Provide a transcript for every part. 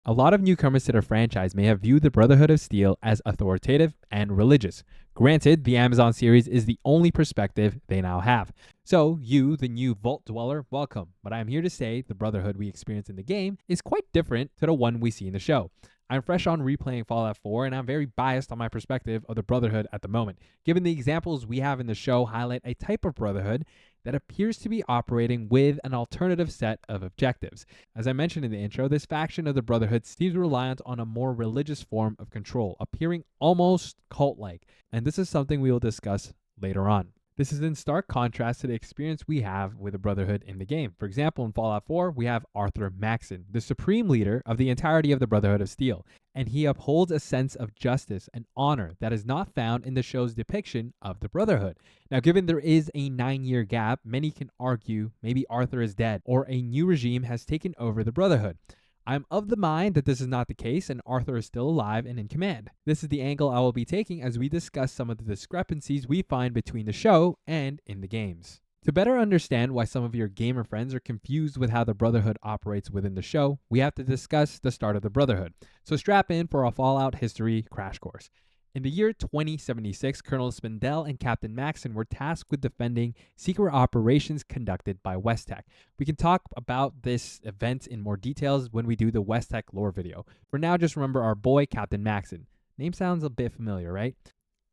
A lot of newcomers to the franchise may have viewed the Brotherhood of Steel as authoritative and religious. Granted, the Amazon series is the only perspective they now have. So, you, the new Vault Dweller, welcome. But I'm here to say the Brotherhood we experience in the game is quite different to the one we see in the show. I'm fresh on replaying Fallout 4, and I'm very biased on my perspective of the Brotherhood at the moment, given the examples we have in the show highlight a type of Brotherhood that appears to be operating with an alternative set of objectives. As I mentioned in the intro, this faction of the Brotherhood seems reliant on a more religious form of control, appearing almost cult-like, and this is something we will discuss later on. This is in stark contrast to the experience we have with the Brotherhood in the game. For example, in Fallout 4, we have Arthur Maxson, the supreme leader of the entirety of the Brotherhood of Steel, and he upholds a sense of justice and honor that is not found in the show's depiction of the Brotherhood. Now, given there is a 9-year gap, many can argue maybe Arthur is dead or a new regime has taken over the Brotherhood. I'm of the mind that this is not the case and Arthur is still alive and in command. This is the angle I will be taking as we discuss some of the discrepancies we find between the show and in the games. To better understand why some of your gamer friends are confused with how the Brotherhood operates within the show, we have to discuss the start of the Brotherhood. So strap in for a Fallout history crash course. In the year 2076, Colonel Spindell and Captain Maxson were tasked with defending secret operations conducted by Westtech. We can talk about this event in more details when we do the Westtech lore video. For now, just remember our boy, Captain Maxson. Name sounds a bit familiar, right?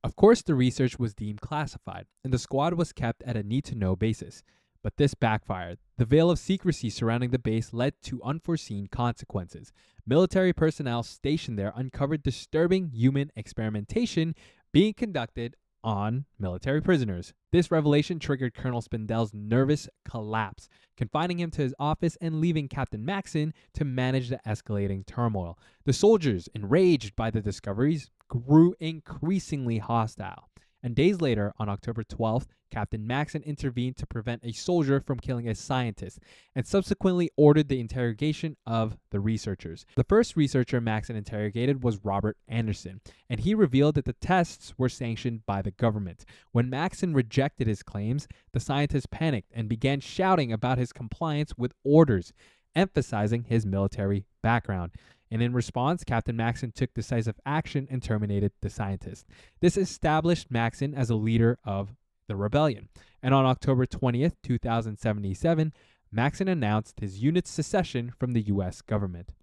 Of course, the research was deemed classified, and the squad was kept at a need-to-know basis. But this backfired. The veil of secrecy surrounding the base led to unforeseen consequences. Military personnel stationed there uncovered disturbing human experimentation being conducted on military prisoners. This revelation triggered Colonel Spindell's nervous collapse, confining him to his office and leaving Captain Maxson to manage the escalating turmoil. The soldiers, enraged by the discoveries, grew increasingly hostile. And days later, on October 12th, Captain Maxson intervened to prevent a soldier from killing a scientist and subsequently ordered the interrogation of the researchers. The first researcher Maxson interrogated was Robert Anderson, and he revealed that the tests were sanctioned by the government. When Maxson rejected his claims, the scientist panicked and began shouting about his compliance with orders, emphasizing his military background. And in response, Captain Maxson took decisive action and terminated the scientist. This established Maxson as a leader of the rebellion. And on October 20th, 2077, Maxson announced his unit's secession from the U.S. government.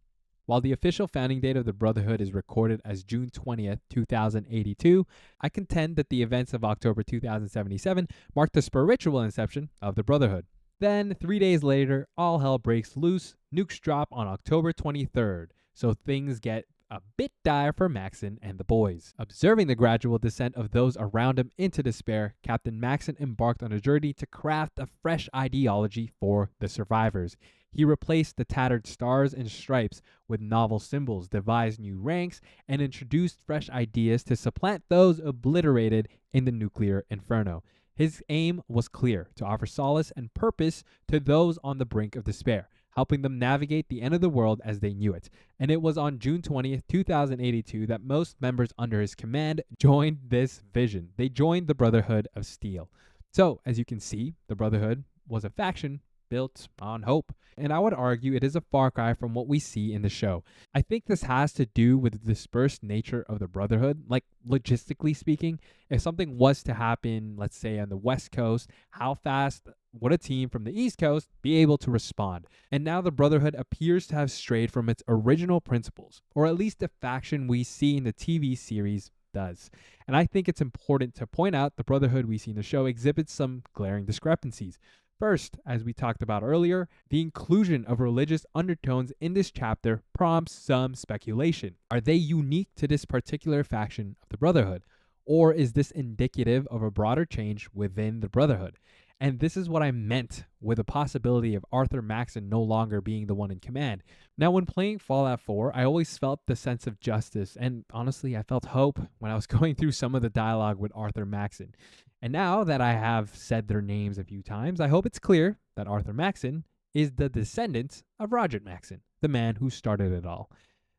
While the official founding date of the Brotherhood is recorded as June 20th, 2082, I contend that the events of October 2077 marked the spiritual inception of the Brotherhood. Then, 3 days later, all hell breaks loose. Nukes drop on October 23rd. So things get a bit dire for Maxson and the boys. Observing the gradual descent of those around him into despair, Captain Maxson embarked on a journey to craft a fresh ideology for the survivors. He replaced the tattered stars and stripes with novel symbols, devised new ranks, and introduced fresh ideas to supplant those obliterated in the nuclear inferno. His aim was clear: to offer solace and purpose to those on the brink of despair, helping them navigate the end of the world as they knew it. And it was on June 20th, 2082 that most members under his command joined this vision. They joined the Brotherhood of Steel. So, as you can see, the Brotherhood was a faction built on hope. And I would argue it is a far cry from what we see in the show. I think this has to do with the dispersed nature of the Brotherhood. Like, logistically speaking, if something was to happen, let's say on the West Coast, how fast would a team from the East Coast be able to respond? And now the Brotherhood appears to have strayed from its original principles, or at least the faction we see in the TV series does. And I think it's important to point out the Brotherhood we see in the show exhibits some glaring discrepancies. First, as we talked about earlier, the inclusion of religious undertones in this chapter prompts some speculation. Are they unique to this particular faction of the Brotherhood? Or is this indicative of a broader change within the Brotherhood? And this is what I meant with the possibility of Arthur Maxson no longer being the one in command. Now, when playing Fallout 4, I always felt the sense of justice, and honestly, I felt hope when I was going through some of the dialogue with Arthur Maxson. And now that I have said their names a few times, I hope it's clear that Arthur Maxson is the descendant of Roger Maxson, the man who started it all.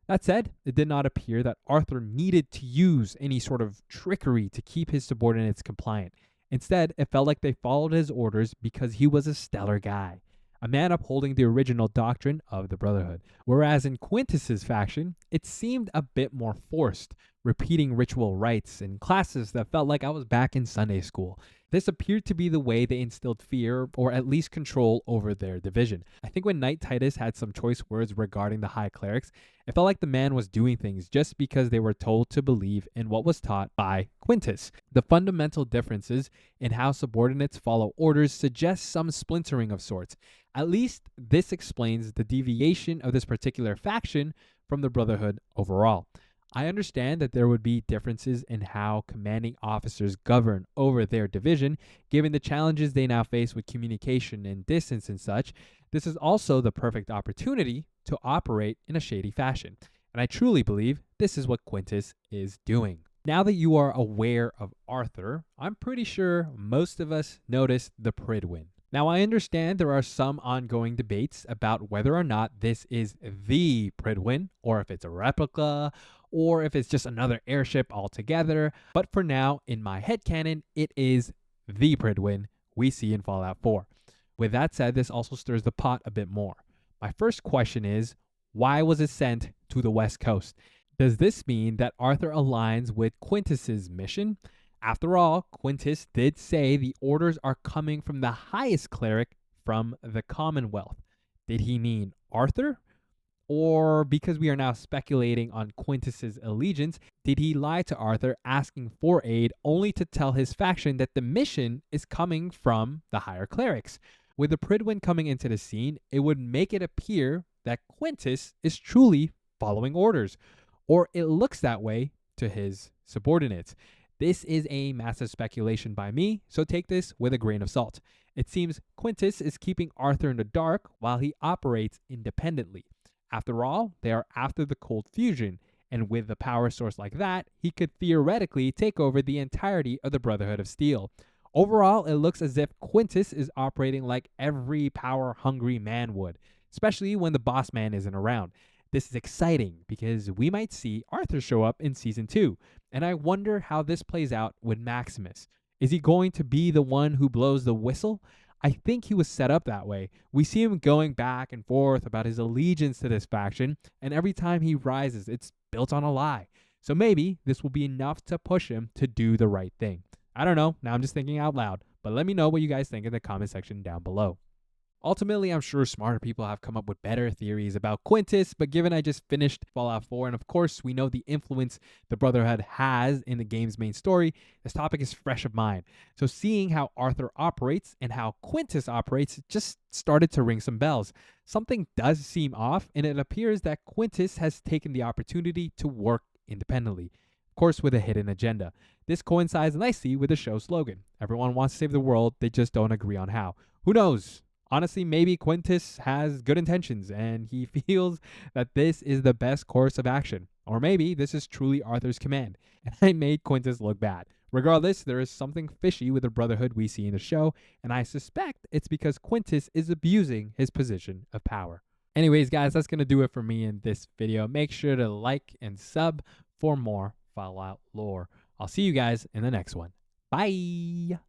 That said, it did not appear that Arthur needed to use any sort of trickery to keep his subordinates compliant. Instead, it felt like they followed his orders because he was a stellar guy. a man upholding the original doctrine of the Brotherhood. Whereas in Quintus's faction, it seemed a bit more forced, repeating ritual rites in classes that felt like I was back in Sunday school. This appeared to be the way they instilled fear or at least control over their division. I think when Knight Titus had some choice words regarding the high clerics, it felt like the man was doing things just because they were told to believe in what was taught by Quintus. The fundamental differences in how subordinates follow orders suggest some splintering of sorts. At least this explains the deviation of this particular faction from the Brotherhood overall. I understand that there would be differences in how commanding officers govern over their division, given the challenges they now face with communication and distance and such. This is also the perfect opportunity to operate in a shady fashion. And I truly believe this is what Quintus is doing. Now that you are aware of Arthur, I'm pretty sure most of us noticed the Pridwin. Now, I understand there are some ongoing debates about whether or not this is the Pridwin, or if it's a replica, or if it's just another airship altogether. But for now, in my headcanon, it is the Pridwin we see in Fallout 4. With that said, this also stirs the pot a bit more. My first question is, why was it sent to the West Coast? Does this mean that Arthur aligns with Quintus's mission? After all, Quintus did say the orders are coming from the highest cleric from the Commonwealth. Did he mean Arthur? Or because we are now speculating on Quintus's allegiance, did he lie to Arthur asking for aid only to tell his faction that the mission is coming from the higher clerics? With the Pridwin coming into the scene, it would make it appear that Quintus is truly following orders, or it looks that way to his subordinates. This is a massive speculation by me, so take this with a grain of salt. It seems Quintus is keeping Arthur in the dark while he operates independently. After all, they are after the cold fusion, and with a power source like that, he could theoretically take over the entirety of the Brotherhood of Steel. Overall, it looks as if Quintus is operating like every power-hungry man would, especially when the boss man isn't around. This is exciting because we might see Arthur show up in Season 2, and I wonder how this plays out with Maximus. Is he going to be the one who blows the whistle? I think he was set up that way. We see him going back and forth about his allegiance to this faction, and every time he rises, it's built on a lie. So maybe this will be enough to push him to do the right thing. I don't know, now I'm just thinking out loud, but let me know what you guys think in the comment section down below. Ultimately, I'm sure smarter people have come up with better theories about Quintus, but given I just finished Fallout 4, and of course we know the influence the Brotherhood has in the game's main story, this topic is fresh of mind. So seeing how Arthur operates and how Quintus operates just started to ring some bells. Something does seem off, and it appears that Quintus has taken the opportunity to work independently, of course with a hidden agenda. This coincides nicely with the show's slogan. Everyone wants to save the world, they just don't agree on how. Who knows? Honestly, maybe Quintus has good intentions and he feels that this is the best course of action. Or maybe this is truly Arthur's command and I made Quintus look bad. Regardless, there is something fishy with the Brotherhood we see in the show, and I suspect it's because Quintus is abusing his position of power. Anyways, guys, that's going to do it for me in this video. Make sure to like and sub for more Fallout lore. I'll see you guys in the next one. Bye!